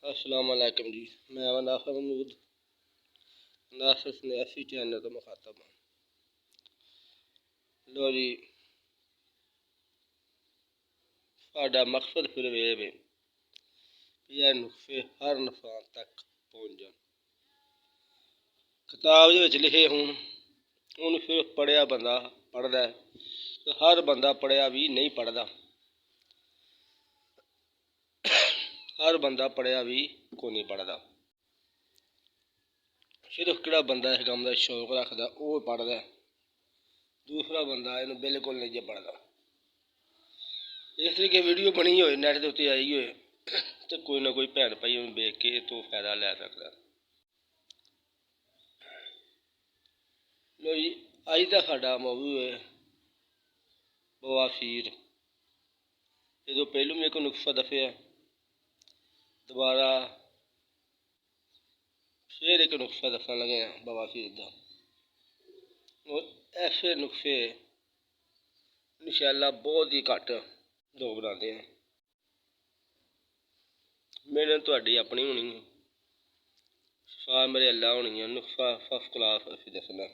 अस्सलाम वालेकुम जी। मैं नाफा महमूद नासिर स्नैसी चैनल का मुखातब हूँ। लो जी, साडा मकसद सिर्फ ये है कि यह नुस्खे हर इंसान तक पहुँच जाए। किताब दे लिखे हूँ सिर्फ पढ़िया बंदा पढ़ता है, तो हर बंदा पढ़िया भी नहीं पढ़ता। हर बंदा पढ़िया भी को नहीं पढ़ता। सिर्फ किहड़ा बंदा इस काम का शौक रखता वो पढ़ता, दूसरा बंदा इन्हू बिल्कुल नहीं पढ़ता। इस तरीके वीडियो बनी हो नैट के उत्ते आई हो तो कोई ना कोई भैन भाई देख के तो फायदा लै सकता। लो जी, अज का साडा मौजू है बवासीर। जो पहलू भी एक नुस्खा दसिया, दोबारा फिर एक नुस्खा दसन लगे हैं बवासीर का। और ऐसे नुस्खे इंशाअल्लाह बहुत ही घट लोग बनाते हैं। मेहनत तुहाडी अपनी होनी है, सार मेरे अल्लाह होनी है। नुस्खा फर्स्ट क्लास असी दसना।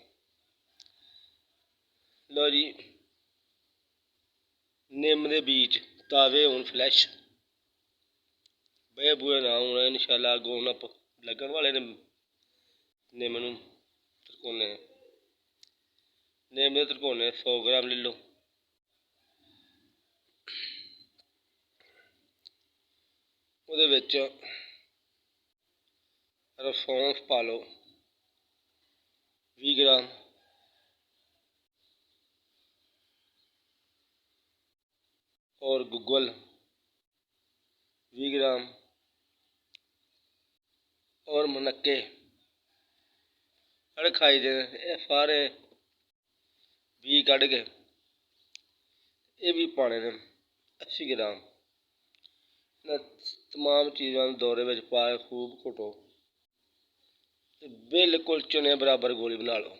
लो जी, निम्म के बीज ताजे होन फ्लैश, बे बुए ना होने इंशाअल्लाह अगों लगन वाले ने निम्म नूं तरकोने। निम्म के तरकोने 100 ग्राम ले लो। ਉਹਦੇ ਵਿੱਚ सौंफ पा लो 20 ग्राम, और गुग्गल 20 ग्राम, और मुनक्के सारे खाई दे सारे बी कढ़ के ये भी पाने ने 80 ग्राम। तमाम चीज़ों दौरे में पा के खूब घुटो, बिल्कुल चने बराबर गोली बना लो।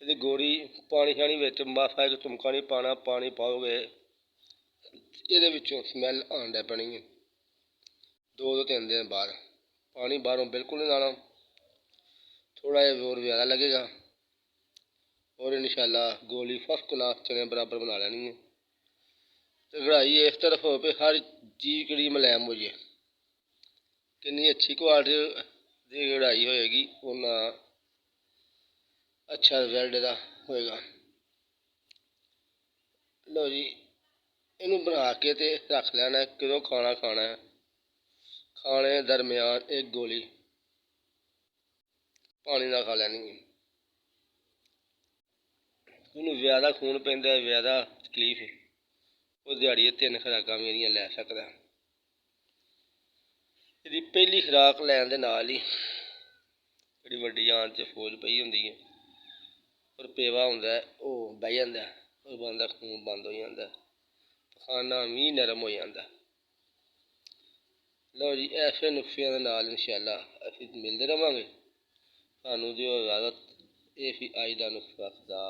ये गोली पानी शानी विच मासा एक तुमका नहीं पाना, पानी पाओगे ये स्मैल आन लग पैनी है 2-3 दिन बाद। पानी बाहरों बिल्कुल नहीं लाना, थोड़ा जिहा जोर ज़्यादा लगेगा और इंशाअल्लाह गोली फर्स्ट क्लास चने बराबर बना लेनी है। तो कढ़ाई इस तरफ हो भी हर चीज़ कड़ी मुलायम हो जाए। कितनी अच्छी क्वालिटी की कढ़ाई होएगी उन्ना अच्छा रिजल्ट इसदा होएगा। लो जी, इनू बना के ते रख लेना। कदों खाना खाना है, खाने दरम्यान एक गोली पानी नाल खा लैनी है। जिन्होंने ज़्यादा खून पैंदा है, ज़्यादा तकलीफ है, वो दिहाड़ी 3 खुराकां मेरियां लै सकदा। इसदी पहली खुराक लैण दे नाल ही जिहड़ी वड्डी आंत च फौज पई हुंदी है और पेवा हुंदा है ओह बह जांदा है और बंदा खून बंद हो जांदा है, खाना भी नरम हो जांदा। लो जी, ऐसे नुस्खियां दे नाल इंशाअल्लाह असीं मिलदे रवांगे। सानूं दिओ इजाज़त। ये सी अज दा नुस्खा। खुदा